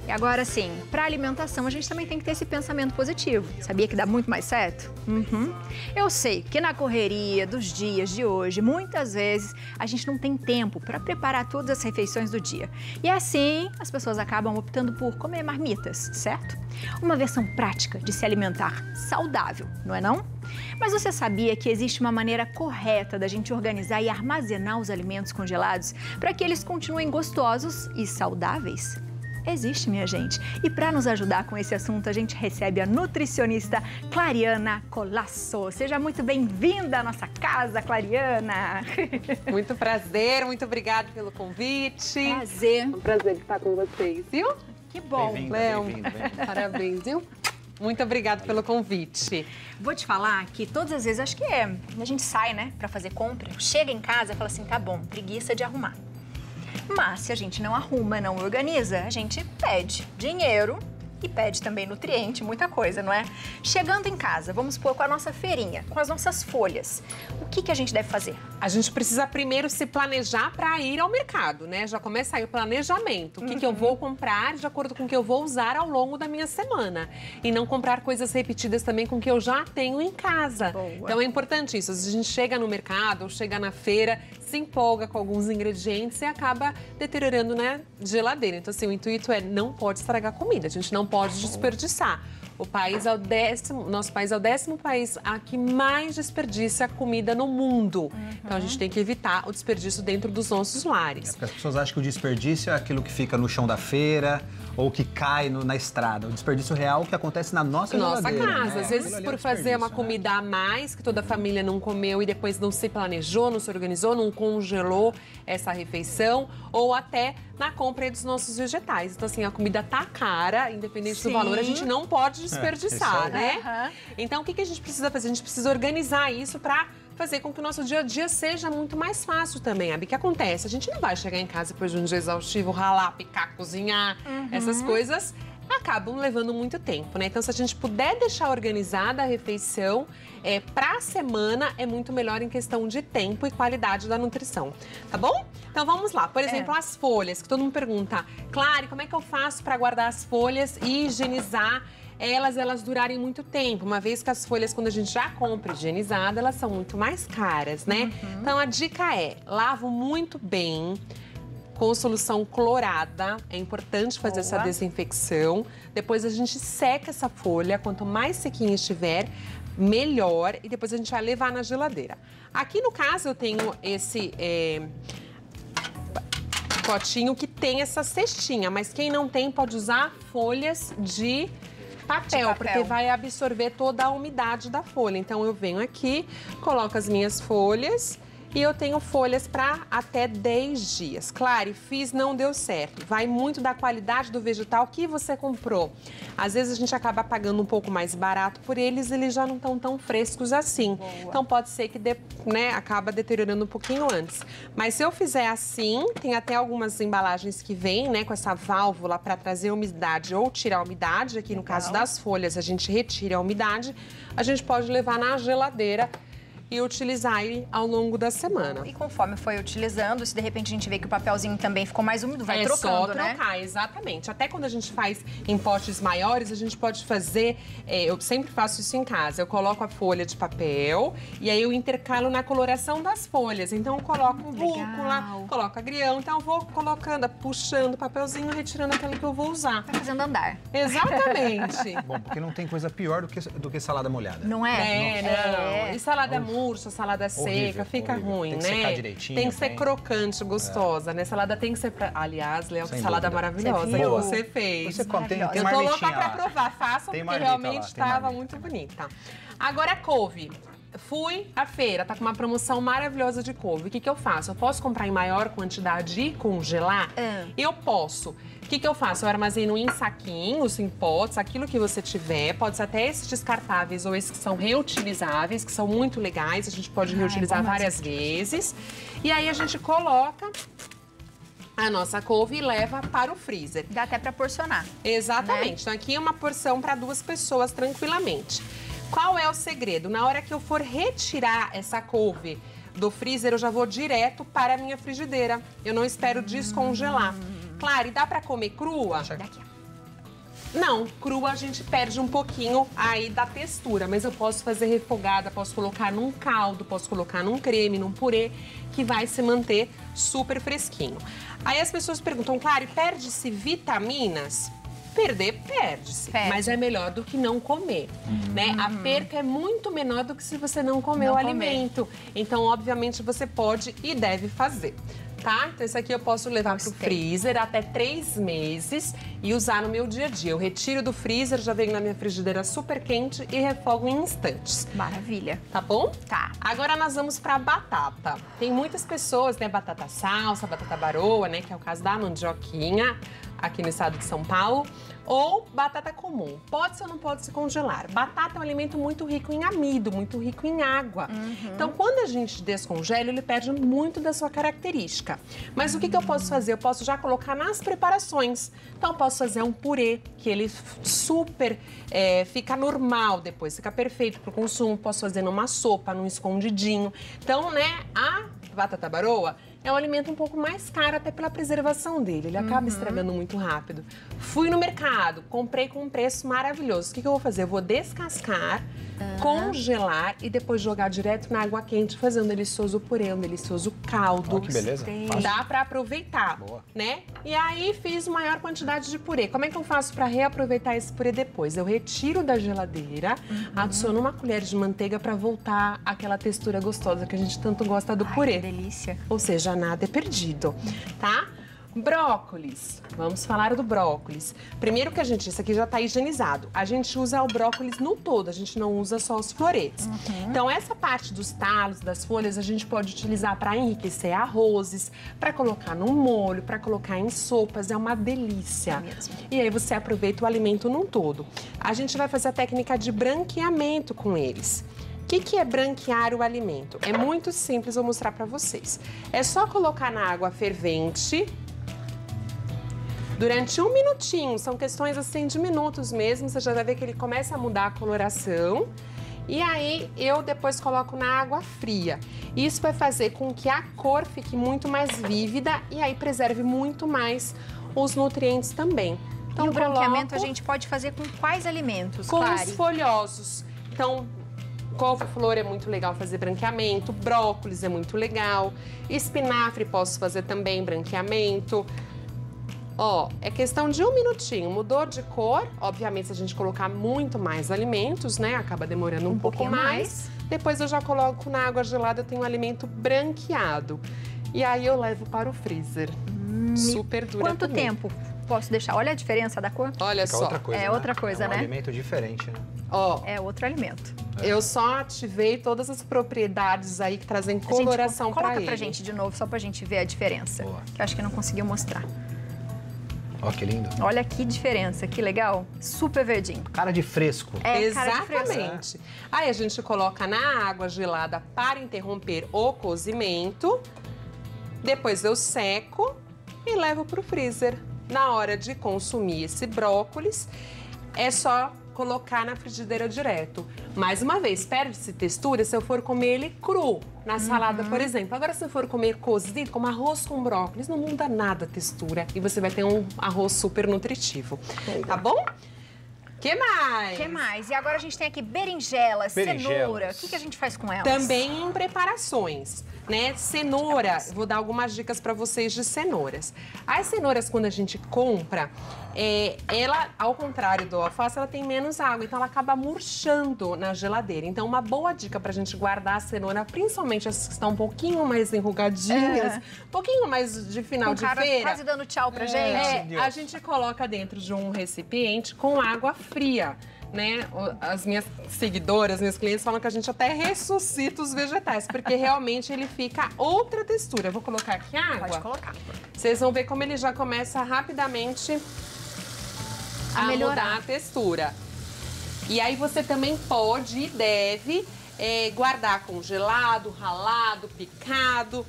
E agora, sim, para alimentação a gente também tem que ter esse pensamento positivo. Sabia que dá muito mais certo? Eu sei que na correria dos dias de hoje, muitas vezes a gente não tem tempo para preparar todas as refeições do dia. E assim, as pessoas acabam optando por comer marmitas, certo? Uma versão prática de se alimentar saudável, não é não? Mas você sabia que existe uma maneira correta da gente organizar e armazenar os alimentos congelados para que eles continuem gostosos e saudáveis? Existe, minha gente. E para nos ajudar com esse assunto, a gente recebe a nutricionista Clariana Colasso. Seja muito bem-vinda à nossa casa, Clariana. Muito prazer, muito obrigada pelo convite. Prazer. É um prazer estar com vocês, viu? Que bom. Léo, parabéns, viu? Muito obrigada pelo convite. Vou te falar que todas as vezes, acho que a gente sai, né, para fazer compra, chega em casa e fala assim, tá bom, preguiça de arrumar. Mas se a gente não arruma, não organiza, a gente pede dinheiro e pede também nutriente, muita coisa, não é? Chegando em casa, vamos supor, com a nossa feirinha, com as nossas folhas, o que a gente deve fazer? A gente precisa primeiro se planejar para ir ao mercado, né? Já começa aí o planejamento. O que eu vou comprar de acordo com o que eu vou usar ao longo da minha semana. E não comprar coisas repetidas também com o que eu já tenho em casa. Boa. Então é importante isso. A gente chega no mercado ou chega na feira, se empolga com alguns ingredientes e acaba deteriorando, né, geladeira. Então, assim, o intuito é não pode estragar comida. A gente não pode desperdiçar. Nosso país é o 10º país a que mais desperdiça comida no mundo. Então a gente tem que evitar o desperdício dentro dos nossos lares. Porque as pessoas acham que o desperdício é aquilo que fica no chão da feira ou que cai na estrada. O desperdício real é o que acontece na nossa geladeira, casa. Né? Às vezes por fazer uma comida a mais que toda a família não comeu e depois não se planejou, não se organizou, não congelou essa refeição, ou até na compra dos nossos vegetais. Então assim, a comida tá cara, independente do valor, a gente não pode desperdiçar, né? Então o que a gente precisa fazer? A gente precisa organizar isso para fazer com que o nosso dia a dia seja muito mais fácil também, Abi. O que acontece? A gente não vai chegar em casa depois de um dia exaustivo, ralar, picar, cozinhar, essas coisas acabam levando muito tempo, né? Então, se a gente puder deixar organizada a refeição para a semana, é muito melhor em questão de tempo e qualidade da nutrição, tá bom? Então, vamos lá. Por exemplo, as folhas, que todo mundo pergunta, Clary, como é que eu faço para guardar as folhas e higienizar elas durarem muito tempo, uma vez que as folhas, quando a gente já compra higienizada, elas são muito mais caras, né? Então, a dica é, lavo muito bem, com solução clorada, é importante fazer essa desinfecção. Depois a gente seca essa folha, quanto mais sequinha estiver, melhor. E depois a gente vai levar na geladeira. Aqui no caso eu tenho esse potinho que tem essa cestinha, mas quem não tem pode usar folhas de papel, porque vai absorver toda a umidade da folha. Então eu venho aqui, coloco as minhas folhas e eu tenho folhas para até 10 dias. Claro, fiz, não deu certo. Vai muito da qualidade do vegetal que você comprou. Às vezes a gente acaba pagando um pouco mais barato por eles já não estão tão frescos assim. Boa. Então pode ser que acaba deteriorando um pouquinho antes. Mas se eu fizer assim, tem até algumas embalagens que vêm, né, com essa válvula para trazer umidade ou tirar a umidade. Aqui no caso das folhas, a gente retira a umidade. A gente pode levar na geladeira e utilizar ele ao longo da semana. E conforme foi utilizando, se de repente a gente vê que o papelzinho também ficou mais úmido, vai trocando, né? É só trocar, exatamente. Até quando a gente faz em potes maiores, a gente pode fazer, eu sempre faço isso em casa, eu coloco a folha de papel e aí eu intercalo na coloração das folhas. Então eu coloco rúcula, coloco agrião, então eu vou colocando, puxando o papelzinho, retirando aquele que eu vou usar. Tá fazendo andar. Exatamente. Bom, porque não tem coisa pior do que salada molhada. Não é? Não. E salada murcha, salada seca, fica ruim, né? Tem que secar direitinho. Tem que ser crocante, gostosa, né? Salada tem que ser Aliás, Léo, que salada maravilhosa que você fez. Você come, tem eu tô louca pra provar, façam, porque realmente estava muito bonita. Agora, couve. Fui à feira, tá com uma promoção maravilhosa de couve. O que eu faço? Eu posso comprar em maior quantidade e congelar? Eu posso. O que eu faço? Eu armazeno em saquinhos, em potes, aquilo que você tiver. Pode ser até esses descartáveis ou esses que são reutilizáveis, que são muito legais. A gente pode reutilizar várias vezes. E aí a gente coloca a nossa couve e leva para o freezer. Dá até para porcionar. Exatamente. Né? Então aqui é uma porção para 2 pessoas tranquilamente. Qual é o segredo? Na hora que eu for retirar essa couve do freezer, eu já vou direto para a minha frigideira. Eu não espero descongelar. Claro, e dá para comer crua? Daqui. Não, crua a gente perde um pouquinho aí da textura, mas eu posso fazer refogada, posso colocar num caldo, posso colocar num creme, num purê, que vai se manter super fresquinho. Aí as pessoas perguntam, Clary, perde-se vitaminas? Perder, perde-se, mas é melhor do que não comer, né? A perca é muito menor do que se você não comer o alimento. Então, obviamente, você pode e deve fazer. Tá? Então, esse aqui eu posso levar pro freezer até 3 meses e usar no meu dia a dia. Eu retiro do freezer, já venho na minha frigideira super quente e refogo em instantes. Maravilha. Tá bom? Tá. Agora nós vamos pra batata. Tem muitas pessoas, né? Batata salsa, batata baroa, né? Que é o caso da mandioquinha, aqui no estado de São Paulo. Ou batata comum. Pode ou não pode se congelar. Batata é um alimento muito rico em amido, muito rico em água. Então, quando a gente descongela, ele perde muito da sua característica. Mas o que eu posso fazer? Eu posso já colocar nas preparações. Então, eu posso fazer um purê, que ele super fica normal depois, fica perfeito para o consumo. Posso fazer numa sopa, num escondidinho. Então, né, a batata baroa é um alimento um pouco mais caro até pela preservação dele. Ele acaba estragando muito rápido. Fui no mercado, comprei com um preço maravilhoso. O que eu vou fazer? Eu vou descascar, congelar e depois jogar direto na água quente, fazer um delicioso purê, um delicioso caldo. Oh, que beleza. Dá pra aproveitar, né? E aí fiz maior quantidade de purê. Como é que eu faço pra reaproveitar esse purê depois? Eu retiro da geladeira, adiciono uma colher de manteiga pra voltar aquela textura gostosa que a gente tanto gosta do purê. Que delícia. Ou seja, nada é perdido, tá? Brócolis. Vamos falar do brócolis. Primeiro que isso aqui já tá higienizado. A gente usa o brócolis no todo, a gente não usa só os floretes. Então, essa parte dos talos, das folhas, a gente pode utilizar para enriquecer arrozes, para colocar no molho, para colocar em sopas. É uma delícia. E aí você aproveita o alimento num todo. A gente vai fazer a técnica de branqueamento com eles. O que é branquear o alimento? É muito simples, vou mostrar para vocês. É só colocar na água fervente durante 1 minutinho. São questões assim de minutos mesmo. Você já vai ver que ele começa a mudar a coloração. E aí eu depois coloco na água fria. Isso vai fazer com que a cor fique muito mais vívida e aí preserve muito mais os nutrientes também. Então, e o branqueamento a gente pode fazer com quais alimentos, Com Clary? os folhosos. Então, couve-flor é muito legal fazer branqueamento, brócolis é muito legal, espinafre posso fazer também branqueamento. Ó, é questão de 1 minutinho, mudou de cor, obviamente se a gente colocar muito mais alimentos, né, acaba demorando um pouco mais. Depois eu já coloco na água gelada, eu tenho um alimento branqueado. E aí eu levo para o freezer. Super dura. Quanto tempo posso deixar? Olha a diferença da cor. Olha só. Outra coisa, é outra coisa, é um né? alimento diferente, né? Ó, é outro alimento. Eu só ativei todas as propriedades aí que trazem coloração para ele. Coloca pra gente de novo, só pra gente ver a diferença. Boa. Que eu acho que não conseguiu mostrar. Ó, que lindo. Olha que diferença, que legal. Super verdinho. Cara de fresco. É, cara de fresco. Exatamente. Aí a gente coloca na água gelada para interromper o cozimento. Depois eu seco e levo pro freezer. Na hora de consumir esse brócolis, é só colocar na frigideira direto. Mais uma vez, perde-se textura se eu for comer ele cru, na salada, por exemplo. Agora, se eu for comer cozido, como arroz com brócolis, não muda nada a textura. E você vai ter um arroz super nutritivo. Tá bom? Que mais? Que mais? E agora a gente tem aqui berinjelas, cenoura. O que a gente faz com elas? Também em preparações, né? Cenoura, vou dar algumas dicas para vocês de cenouras. As cenouras, quando a gente compra, ela, ao contrário do alface, ela tem menos água, então ela acaba murchando na geladeira. Então, uma boa dica pra gente guardar a cenoura, principalmente as que estão um pouquinho mais enrugadinhas, um pouquinho mais de final de feira. Quase dando tchau pra gente. A gente coloca dentro de um recipiente com água fria, né? As minhas seguidoras, minhas clientes falam que a gente até ressuscita os vegetais, porque realmente ele fica outra textura. Eu vou colocar aqui água. Pode colocar. Vocês vão ver como ele já começa rapidamente a melhorar a textura. E aí você também pode e deve guardar congelado, ralado, picado.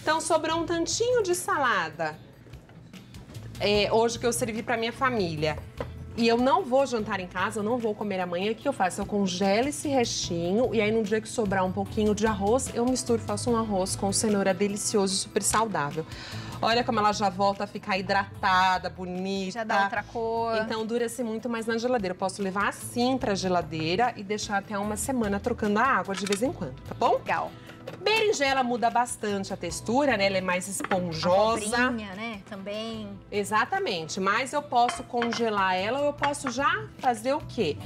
Então sobrou um tantinho de salada hoje que eu servi para minha família. E eu não vou jantar em casa, eu não vou comer amanhã. O que eu faço? Eu congelo esse restinho e aí no dia que sobrar um pouquinho de arroz, eu misturo, faço um arroz com cenoura delicioso, super saudável. Olha como ela já volta a ficar hidratada, bonita. Já dá outra cor. Então dura-se muito mais na geladeira. Eu posso levar assim pra geladeira e deixar até uma semana trocando a água de vez em quando, tá bom? Legal. Berinjela muda bastante a textura, né? Ela é mais esponjosa. Abobrinha, né? Também. Exatamente, mas eu posso congelar ela ou eu posso já fazer o quê?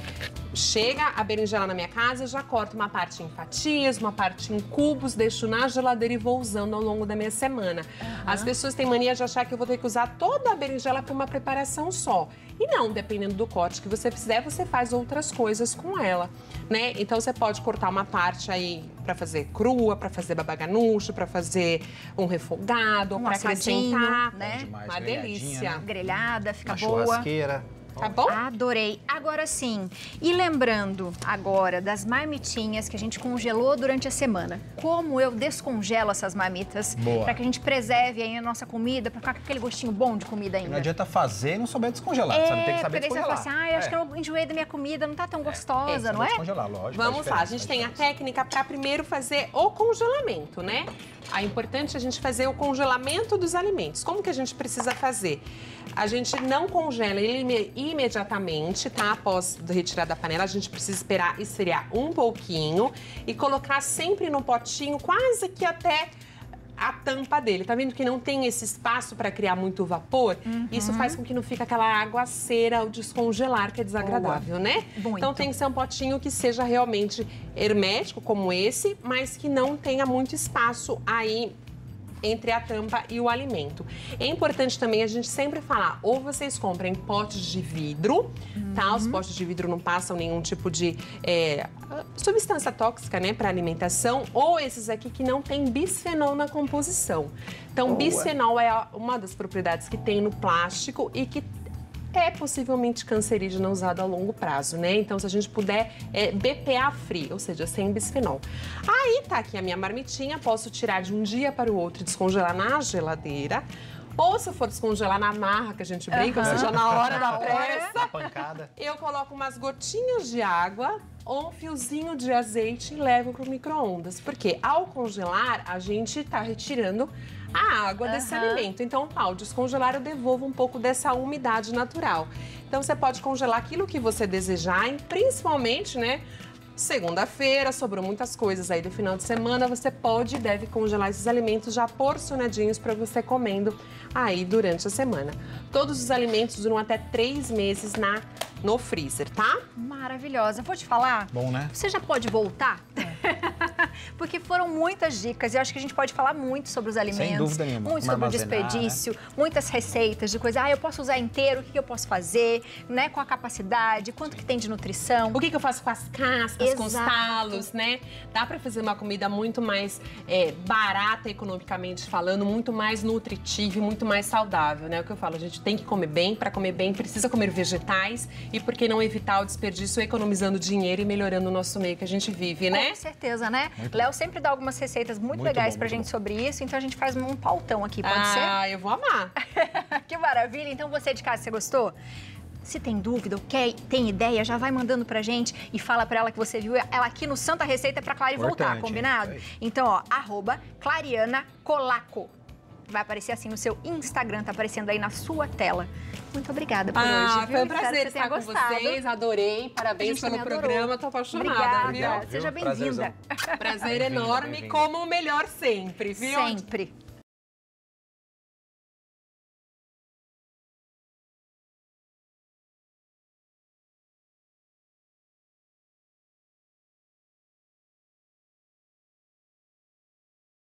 Chega a berinjela na minha casa, eu já corto uma parte em fatias, uma parte em cubos, deixo na geladeira e vou usando ao longo da minha semana. As pessoas têm mania de achar que eu vou ter que usar toda a berinjela para uma preparação só. E não, dependendo do corte que você fizer, você faz outras coisas com ela, né? Então você pode cortar uma parte aí para fazer crua, para fazer babaganucho, para fazer um refogado, Um para assadinho, acrescentar, né? Demais, Uma grelhadinha, delícia. né? Grelhada, fica Uma boa. churrasqueira. Tá bom? Adorei. Agora sim, e lembrando agora das marmitinhas que a gente congelou durante a semana. Como eu descongelo essas marmitas Boa. para que a gente preserve aí a nossa comida, para ficar com aquele gostinho bom de comida ainda. Não adianta fazer e não souber descongelar, sabe? Tem que saber porque daí você descongelar. fala assim, acho que eu enjoei da minha comida, não tá tão gostosa, não é? Descongelar, lógico. Vamos lá, a gente tem a técnica para primeiro fazer o congelamento, né? É importante a gente fazer o congelamento dos alimentos. Como que a gente precisa fazer? A gente não congela ele imediatamente, tá? Após retirar da panela, a gente precisa esperar esfriar um pouquinho e colocar sempre no potinho, quase que até a tampa dele. Tá vendo que não tem esse espaço para criar muito vapor? Isso faz com que não fique aquela aguaceira ao descongelar, que é desagradável, né? Muito. Então tem que ser um potinho que seja realmente hermético, como esse, mas que não tenha muito espaço aí entre a tampa e o alimento. É importante também a gente sempre falar, ou vocês comprem potes de vidro, tá? Os potes de vidro não passam nenhum tipo de substância tóxica, né, para alimentação, ou esses aqui que não tem bisfenol na composição. Então, bisfenol é uma das propriedades que tem no plástico e que é possivelmente cancerígena usada a longo prazo, né? Então, se a gente puder, BPA free, ou seja, sem bisfenol. Aí tá aqui a minha marmitinha, posso tirar de um dia para o outro e descongelar na geladeira. Ou se eu for descongelar na marra, que a gente brinca, ou seja, na hora da pressa, Pancada. eu coloco umas gotinhas de água ou um fiozinho de azeite e levo para o micro-ondas. Porque ao congelar, a gente tá retirando a água desse alimento. Então, ao descongelar, eu devolvo um pouco dessa umidade natural. Então, você pode congelar aquilo que você desejar, e principalmente, né? Segunda-feira, sobrou muitas coisas aí do final de semana, você pode e deve congelar esses alimentos já porcionadinhos para você comendo aí durante a semana. Todos os alimentos duram até 3 meses no freezer, tá? Maravilhosa. Vou te falar? Bom, né? Você já pode voltar? Porque foram muitas dicas e eu acho que a gente pode falar muito sobre os alimentos. Sem dúvida nenhuma. Muito sobre o Armazenar, desperdício, muitas receitas de coisa. Eu posso usar inteiro, o que eu posso fazer, né? Com a capacidade, quanto que tem de nutrição. O que eu faço com as cascas, com os Exato. talos, né? Dá pra fazer uma comida muito mais barata economicamente falando, muito mais nutritiva e muito mais saudável, né? O que eu falo, a gente tem que comer bem, pra comer bem precisa comer vegetais e por que não evitar o desperdício economizando dinheiro e melhorando o nosso meio que a gente vive, né? Com certeza, né? Léo sempre dá algumas receitas muito legais pra gente sobre isso, então a gente faz um pautão aqui, pode ser? Ah, eu vou amar. Que maravilha! Então você de casa, você gostou? Se tem dúvida ou tem ideia, já vai mandando pra gente e fala pra ela que você viu ela aqui no Santa Receita pra Clary voltar, Importante, combinado? isso aí. Então, ó, @ClarianaColaco. Vai aparecer assim no seu Instagram, tá aparecendo aí na sua tela. Muito obrigada por hoje, viu? Foi um Espero prazer que você tenha estar com gostado. vocês, adorei, A parabéns gente pelo também adorou. programa, tô apaixonada, Obrigada, viu? seja bem-vinda. Prazerzão. Prazer Bem-vinda, enorme, bem-vinda. como o melhor sempre, viu? Sempre.